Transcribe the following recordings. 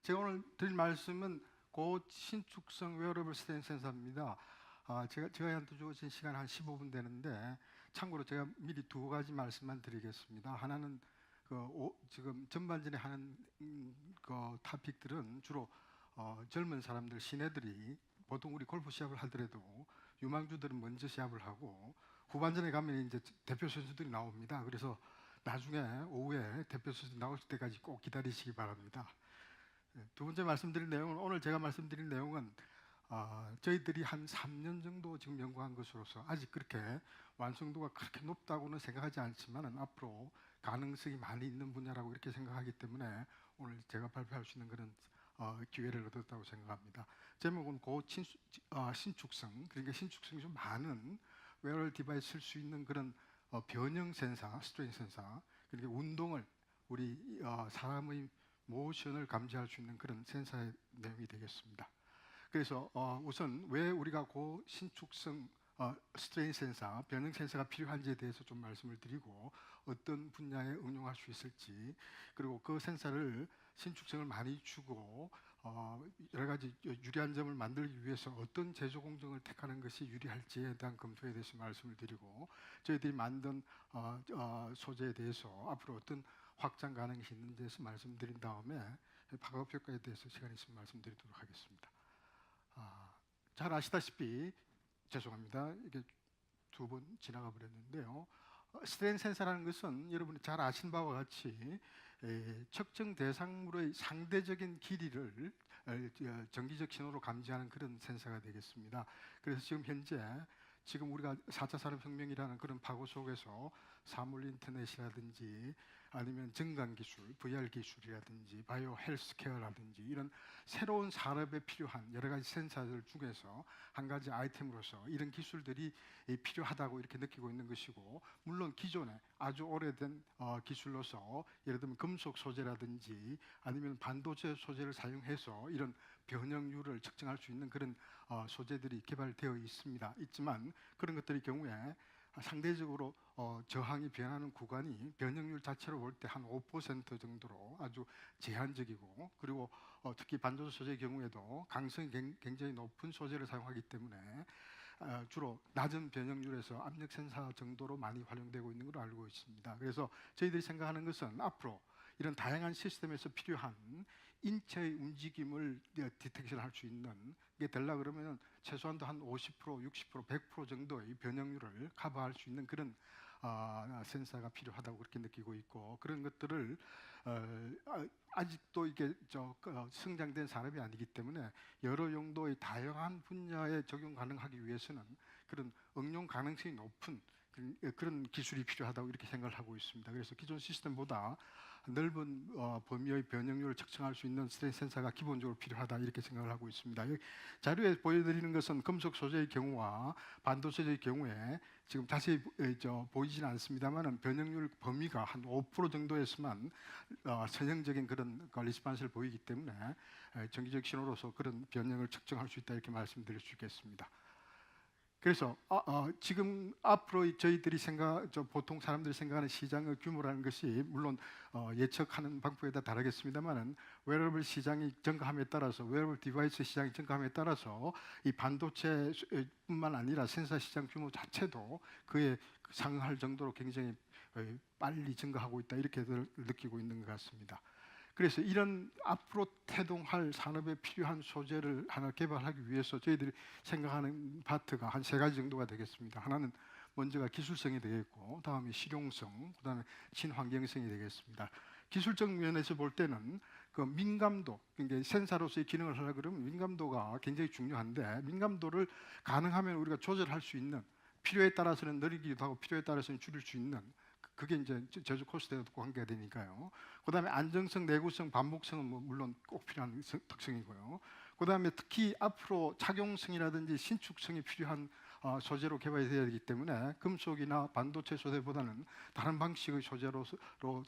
제가 오늘 드릴 말씀은 고신축성 웨어러블 스테인 센서입니다. 제가 주어진 시간 한 15분 되는데, 참고로 제가 미리 두 가지 말씀만 드리겠습니다. 하나는 지금 전반전에 하는 그 토픽들은 주로 젊은 사람들, 시내들이 보통 우리 골프 시합을 하더라도 유망주들은 먼저 시합을 하고 후반전에 가면 이제 대표 선수들이 나옵니다. 그래서 나중에 오후에 대표 선수 나올 때까지 꼭 기다리시기 바랍니다. 두 번째 말씀드릴 내용은, 오늘 제가 말씀드릴 내용은 저희들이 한 3년 정도 지금 연구한 것으로서 아직 그렇게 완성도가 그렇게 높다고는 생각하지 않지만 앞으로 가능성이 많이 있는 분야라고 이렇게 생각하기 때문에 오늘 제가 발표할 수 있는 그런 기회를 얻었다고 생각합니다. 제목은 신축성, 그러니까 신축성이 좀 많은 웨어러블 디바이스 쓸 수 있는 그런 변형 센서, 스트레인 센서, 그러니까 운동을 우리 사람의 모션을 감지할 수 있는 그런 센서의 내용이 되겠습니다. 그래서 우선 왜 우리가 고신축성 스트레인 센서, 변형 센서가 필요한지에 대해서 좀 말씀을 드리고 어떤 분야에 응용할 수 있을지, 그리고 그 센서를 신축성을 많이 주고 여러 가지 유리한 점을 만들기 위해서 어떤 제조 공정을 택하는 것이 유리할지에 대한 검토에 대해서 말씀을 드리고, 저희들이 만든 소재에 대해서 앞으로 어떤 확장 가능성이 있는지에 대해서 말씀드린 다음에 파급 효과에 대해서 시간 있으면 말씀드리도록 하겠습니다. 잘 아시다시피, 죄송합니다, 이게 두 번 지나가 버렸는데요. 스트레인 센서라는 것은 여러분이 잘 아신 바와 같이 측정 대상물의 상대적인 길이를 정기적 신호로 감지하는 그런 센서가 되겠습니다. 그래서 지금 현재 우리가 4차 산업혁명이라는 그런 파고 속에서 사물 인터넷이라든지 아니면 증강 기술, VR 기술이라든지 바이오 헬스케어라든지 이런 새로운 산업에 필요한 여러 가지 센서들 중에서 한 가지 아이템으로서 이런 기술들이 필요하다고 이렇게 느끼고 있는 것이고, 물론 기존에 아주 오래된 기술로서 예를 들면 금속 소재라든지 아니면 반도체 소재를 사용해서 이런 변형률을 측정할 수 있는 그런 소재들이 개발되어 있지만 그런 것들의 경우에 상대적으로 저항이 변하는 구간이 변형률 자체로 볼 때 한 5% 정도로 아주 제한적이고, 그리고 특히 반도체 소재의 경우에도 강성이 굉장히 높은 소재를 사용하기 때문에 주로 낮은 변형률에서 압력 센서 정도로 많이 활용되고 있는 걸로 알고 있습니다. 그래서 저희들이 생각하는 것은 앞으로 이런 다양한 시스템에서 필요한 인체의 움직임을 디텍션할 수 있는 게 되려 그러면 최소한도 한 50%, 60%, 100% 정도의 변형률을 커버할 수 있는 그런 센서가 필요하다고 그렇게 느끼고 있고, 그런 것들을 아직도 이게 성장된 산업이 아니기 때문에 여러 용도의 다양한 분야에 적용 가능하기 위해서는 그런 응용 가능성이 높은 그런 기술이 필요하다고 이렇게 생각을 하고 있습니다. 그래서 기존 시스템보다 넓은 범위의 변형률을 측정할 수 있는 스트레인 센서가 기본적으로 필요하다 이렇게 생각을 하고 있습니다. 자료에 보여드리는 것은 금속 소재의 경우와 반도체의 경우에 지금 자세히 보이지는 않습니다만 변형률 범위가 한 5% 정도에서만 선형적인 그런 리스판스를 보이기 때문에 정기적 신호로서 그런 변형을 측정할 수 있다 이렇게 말씀드릴 수 있겠습니다. 그래서 지금 앞으로 저희들이 보통 사람들이 생각하는 시장의 규모라는 것이 물론 예측하는 방법에 따라 다르겠습니다만은 웨어러블 시장이 증가함에 따라서, 웨어러블 디바이스 시장이 증가함에 따라서 이 반도체뿐만 아니라 센서 시장 규모 자체도 그에 상응할 정도로 굉장히 빨리 증가하고 있다 이렇게 느끼고 있는 것 같습니다. 그래서 이런 앞으로 태동할 산업에 필요한 소재를 하나 개발하기 위해서 저희들이 생각하는 파트가 한 세 가지 정도가 되겠습니다. 하나는 먼저가 기술성이 되겠고, 다음에 실용성, 그다음에 친환경성이 되겠습니다. 기술적 면에서 볼 때는 그 민감도, 그러니까 센서로서의 기능을 하려 그러면 민감도가 굉장히 중요한데, 민감도를 가능하면 우리가 조절할 수 있는, 필요에 따라서는 늘리기도 하고 필요에 따라서는 줄일 수 있는, 그게 이제 제조 코스트에도 관계가 되니까요. 그다음에 안정성, 내구성, 반복성은 물론 꼭 필요한 특성이고요. 그다음에 특히 앞으로 착용성이라든지 신축성이 필요한 소재로 개발이 되어야 되기 때문에 금속이나 반도체 소재보다는 다른 방식의 소재로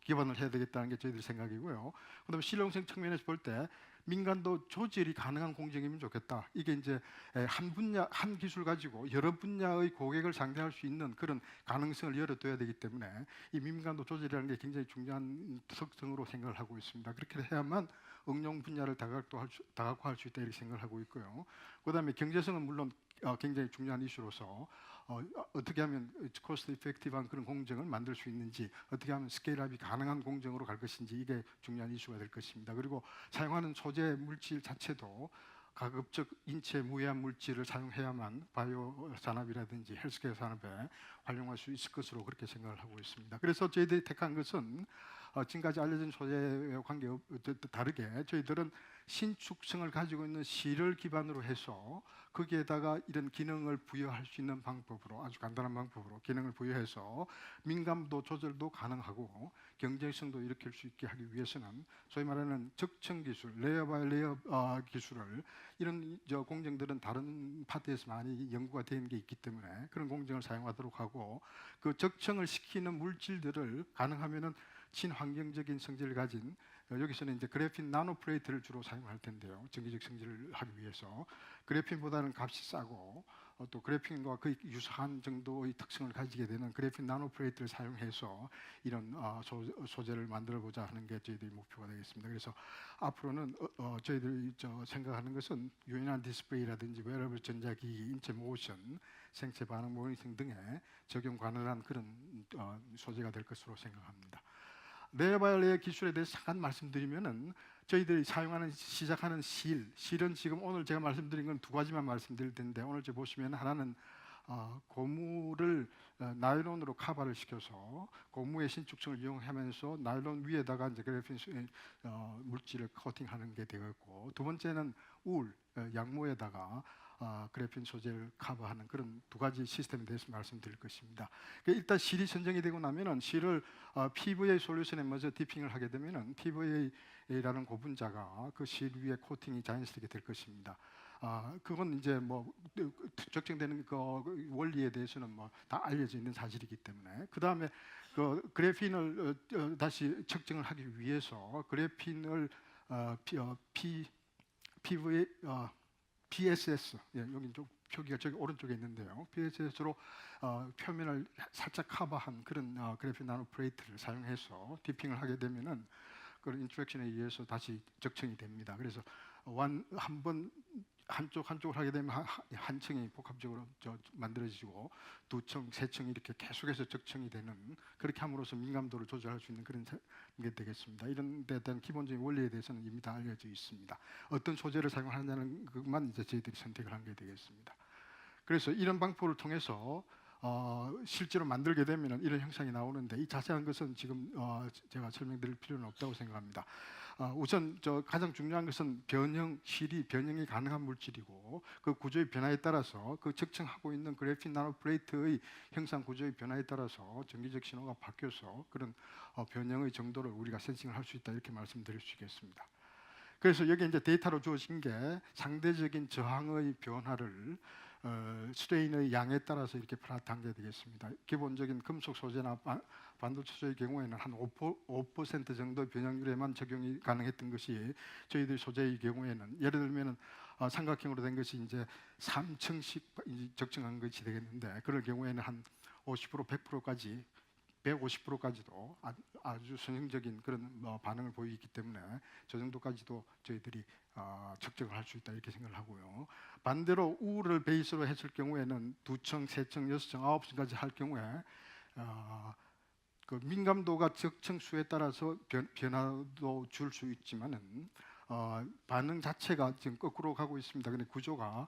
기반을 해야 되겠다는 게 저희들 생각이고요. 그다음에 실용성 측면에서 볼 때 민감도 조절이 가능한 공정이면 좋겠다. 이게 이제 한 분야, 한 기술 가지고 여러 분야의 고객을 상대할 수 있는 그런 가능성을 열어둬야 되기 때문에 이 민감도 조절이라는 게 굉장히 중요한 특성으로 생각을 하고 있습니다. 그렇게 해야만 응용 분야를 다각화할 수 있다 이렇게 생각을 하고 있고요. 그다음에 경제성은 물론 굉장히 중요한 이슈로서 어떻게 하면 코스트 이펙티브한 그런 공정을 만들 수 있는지, 어떻게 하면 스케일업이 가능한 공정으로 갈 것인지, 이게 중요한 이슈가 될 것입니다. 그리고 사용하는 소재 물질 자체도 가급적 인체 무해한 물질을 사용해야만 바이오 산업이라든지 헬스케어 산업에 활용할 수 있을 것으로 그렇게 생각을 하고 있습니다. 그래서 저희들이 택한 것은 지금까지 알려진 소재와 다르게 저희들은 신축성을 가지고 있는 실을 기반으로 해서 거기에다가 이런 기능을 부여할 수 있는 방법으로, 아주 간단한 방법으로 기능을 부여해서 민감도 조절도 가능하고 경쟁성도 일으킬 수 있게 하기 위해서는 소위 말하는 적층 기술, 레이어 바이 레이어 기술을, 이런 공정들은 다른 파트에서 많이 연구가 된 게 있기 때문에 그런 공정을 사용하도록 하고, 그 적층을 시키는 물질들을 가능하면은 친환경적인 성질을 가진, 여기서는 이제 그래핀 나노 플레이트를 주로 사용할 텐데요. 전기적 성질을 하기 위해서 그래핀보다는 값이 싸고 또 그래핀과 거의 유사한 정도의 특성을 가지게 되는 그래핀 나노 플레이트를 사용해서 이런 소재를 만들어 보자 하는 게 저희들의 목표가 되겠습니다. 그래서 앞으로는 저희들이 생각하는 것은 유연한 디스플레이라든지 웨어러블 전자기기, 인체 모션, 생체 반응 모니터링 등에 적용 가능한 그런 소재가 될 것으로 생각합니다. 레이어 바이 레이어 기술에 대해서 잠깐 말씀드리면은, 저희들이 사용하는 시작하는 실은 지금 오늘 제가 말씀드린 건 두 가지만 말씀드릴 텐데, 오늘 저 보시면 하나는 고무를 나일론으로 커버를 시켜서 고무의 신축성을 이용하면서 나일론 위에다가 이제 그래핀 물질을 코팅하는 게 되겠고, 두 번째는 울 양모에다가 그래핀 소재를 커버하는 그런 두 가지 시스템에 대해서 말씀드릴 것입니다. 일단 실이 선정이 되고 나면은 실을 PVA 솔루션에 먼저 디핑을 하게 되면은 PVA라는 고분자가 그 실 위에 코팅이 자연스럽게 될 것입니다. 그건 이제 뭐 적정되는 그 원리에 대해서는 뭐 다 알려져 있는 사실이기 때문에, 그 다음에 그 그래핀을 다시 측정을 하기 위해서 그래핀을 PVA PSS, 여기 좀 표기가 저기 오른쪽에 있는데요. PSS로 표면을 살짝 커버한 그런 그래핀 나노 플레이트를 사용해서 디핑을 하게 되면은 그런 인터랙션에 의해서 다시 적층이 됩니다. 그래서 한번 한쪽을 하게 되면 한 층이 복합적으로 만들어지고 두 층, 세 층이 이렇게 계속해서 적층이 되는, 그렇게 함으로써 민감도를 조절할 수 있는 그런 게 되겠습니다. 이런 데 대한 기본적인 원리에 대해서는 이미 다 알려져 있습니다. 어떤 소재를 사용하느냐는 것만 이제 저희들이 선택을 한 게 되겠습니다. 그래서 이런 방법을 통해서 실제로 만들게 되면 이런 형상이 나오는데, 이 자세한 것은 지금 제가 설명드릴 필요는 없다고 생각합니다. 우선 가장 중요한 것은 실이 변형이 가능한 물질이고, 그 구조의 변화에 따라서 그 적층하고 있는 그래핀 나노 플레이트의 형상 구조의 변화에 따라서 전기적 신호가 바뀌어서 그런 변형의 정도를 우리가 센싱을 할 수 있다, 이렇게 말씀드릴 수 있겠습니다. 그래서 여기 이제 데이터로 주어진 게 상대적인 저항의 변화를 스트레인의 양에 따라서 이렇게 플롯한 게 되겠습니다. 기본적인 금속 소재나 반도체 소재의 경우에는 한 5% 정도 변형률에만 적용이 가능했던 것이, 저희들 소재의 경우에는 예를 들면은 삼각형으로 된 것이 이제 3층씩 적정한 것이 되겠는데, 그럴 경우에는 한 50%, 100%까지 150%까지도 아주 선형적인 그런 반응을 보이기 때문에 저 정도까지도 저희들이 측정을 할 수 있다, 이렇게 생각을 하고요. 반대로 우를 베이스로 했을 경우에는 2층, 3층, 6층, 9층까지 할 경우에 그 민감도가 적층 수에 따라서 변화도 줄 수 있지만은 반응 자체가 지금 거꾸로 가고 있습니다. 근데 구조가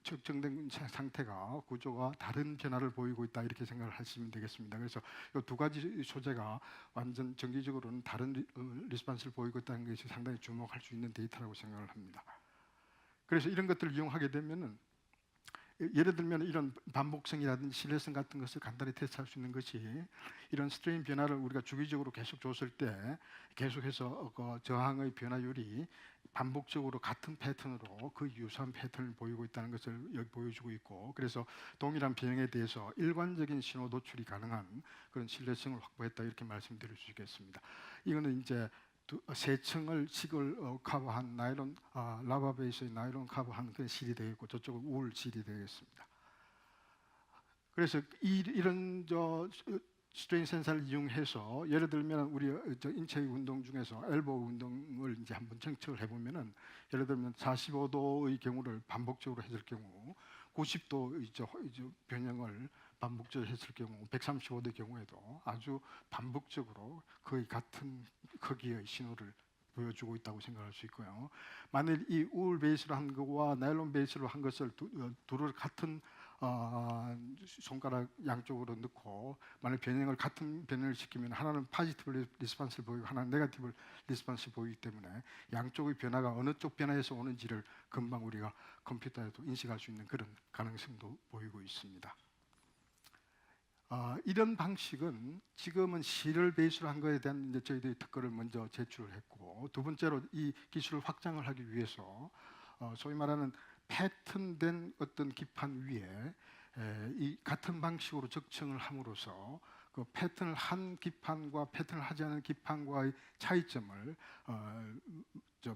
측정된 상태가 구조가 다른 변화를 보이고 있다, 이렇게 생각을 하시면 되겠습니다. 그래서 이 두 가지 소재가 완전 정기적으로는 다른 리스폰스를 보이고 있다는 것이 상당히 주목할 수 있는 데이터라고 생각을 합니다. 그래서 이런 것들을 이용하게 되면은, 예를 들면 이런 반복성이라든지 신뢰성 같은 것을 간단히 테스트할 수 있는 것이, 이런 스트레인 변화를 우리가 주기적으로 계속 줬을 때 계속해서 그 저항의 변화율이 반복적으로 같은 패턴으로 그 유사한 패턴을 보이고 있다는 것을 여기 보여주고 있고, 그래서 동일한 변형에 대해서 일관적인 신호 노출이 가능한 그런 신뢰성을 확보했다, 이렇게 말씀드릴 수 있겠습니다. 이거는 이제 세 층을 식을 커버한 나일론 라바 베이스의 나일론 커버한 그 실이 되겠고 저쪽은 울 실이 되겠습니다. 그래서 이런 스트레인 센서를 이용해서 예를 들면 우리 인체의 운동 중에서 엘보 운동을 이제 한번 측정을 해보면은 예를 들면 45도의 경우를 반복적으로 했을 경우 90도의 변형을 반복적으로 했을 경우 135도의 경우에도 아주 반복적으로 거의 같은 크기의 신호를 보여주고 있다고 생각할 수 있고요. 만일 이 울 베이스로 한 거와 나일론 베이스로 한 것을 둘을 같은 손가락 양쪽으로 넣고 만약 같은 변형을 시키면 하나는 포지티브 리스폰스를 보이고 하나는 네거티브 리스폰스를 보이기 때문에 양쪽의 변화가 어느 쪽 변화에서 오는지를 금방 우리가 컴퓨터에도 인식할 수 있는 그런 가능성도 보이고 있습니다. 이런 방식은 지금은 실을 베이스로 한 거에 대한 이제 저희들이 특허를 먼저 제출을 했고 두 번째로 이 기술을 확장을 하기 위해서 소위 말하는 패턴된 어떤 기판 위에 이 같은 방식으로 적층을 함으로써 그 패턴을 한 기판과 패턴을 하지 않은 기판과의 차이점을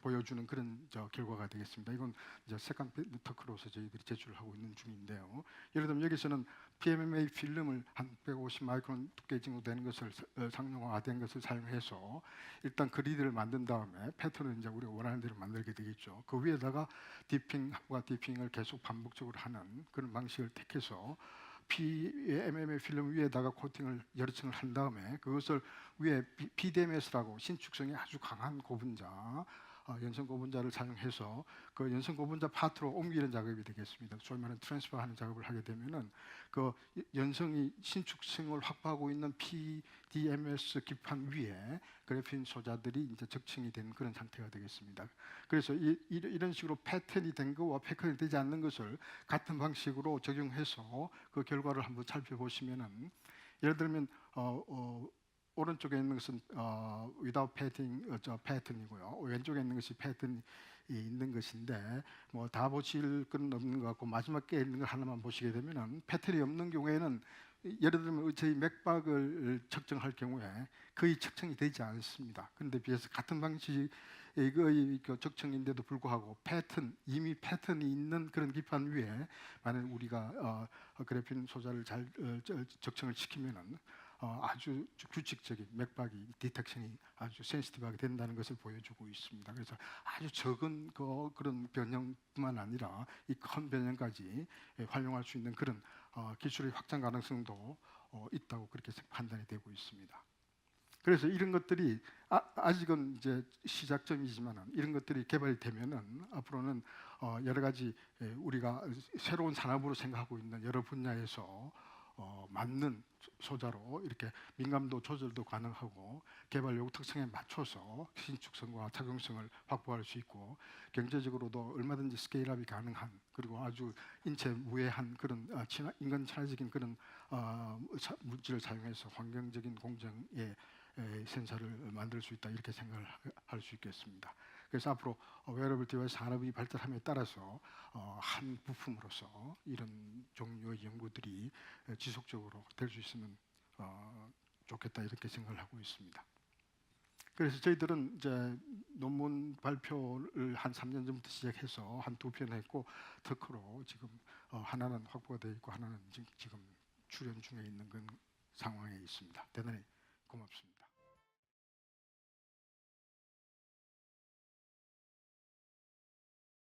보여주는 그런 결과가 되겠습니다. 이건 이제 세컨드 특허로서 저희들이 제출을 하고 있는 중인데요. 예를 들면 여기서는 PMMA 필름을 한 150 마이크론 두께 정도 되는 것을 상용화된 것을 사용해서 일단 그리드를 만든 다음에 패턴을 이제 우리가 원하는 대로 만들게 되겠죠. 그 위에다가 디핑과 디핑을 계속 반복적으로 하는 그런 방식을 택해서 PMMA 필름 위에다가 코팅을 여러 층을 한 다음에 그것을 위에 PDMS라고 신축성이 아주 강한 고분자 연성 고분자를 사용해서 그 연성 고분자 파트로 옮기는 작업이 되겠습니다. 소위 말하는 트랜스퍼하는 작업을 하게 되면은 그 연성이 신축성을 확보하고 있는 PDMS 기판 위에 그래핀 소자들이 이제 적층이 된 그런 상태가 되겠습니다. 그래서 이런 식으로 패턴이 된 것과 패턴이 되지 않는 것을 같은 방식으로 적용해서 그 결과를 한번 살펴보시면은 예를 들면 오른쪽에 있는 것은 without 패턴이고요. 왼쪽에 있는 것이 패턴이 있는 것인데 뭐 다 보실 건 없는 것 같고 마지막에 있는 걸 하나만 보시게 되면은 패턴이 없는 경우에는 예를 들면 저희 맥박을 측정할 경우에 거의 측정이 되지 않습니다. 그런데 비해서 같은 방식의 측정인데도 불구하고 이미 패턴이 있는 그런 기판 위에 만약 우리가 그래핀 소자를 잘 적층을 시키면은 아주 규칙적인 맥박이 디텍션이 아주 센시티브하게 된다는 것을 보여주고 있습니다. 그래서 아주 적은 그런 변형뿐만 아니라 이 큰 변형까지 활용할 수 있는 그런 기술의 확장 가능성도 있다고 그렇게 판단이 되고 있습니다. 그래서 이런 것들이 아직은 이제 시작점이지만 이런 것들이 개발이 되면은 앞으로는 여러 가지 우리가 새로운 산업으로 생각하고 있는 여러 분야에서 맞는 소자로 이렇게 민감도 조절도 가능하고 개발 요구 특성에 맞춰서 신축성과 착용성을 확보할 수 있고 경제적으로도 얼마든지 스케일업이 가능한 그리고 아주 인체 무해한 그런 인간 친화적인 그런 물질을 사용해서 환경적인 공정의 센서를 만들 수 있다 이렇게 생각을 할 수 있겠습니다. 그래서 앞으로 웨어러블 디바이스 산업이 발달함에 따라서 한 부품으로서 이런 종류의 연구들이 지속적으로 될 수 있으면 좋겠다 이렇게 생각을 하고 있습니다. 그래서 저희들은 이제 논문 발표를 한 3년 전부터 시작해서 한 2편 했고 특허로 지금 하나는 확보가 되어 있고 하나는 지금 출연 중에 있는 상황에 있습니다. 대단히 고맙습니다.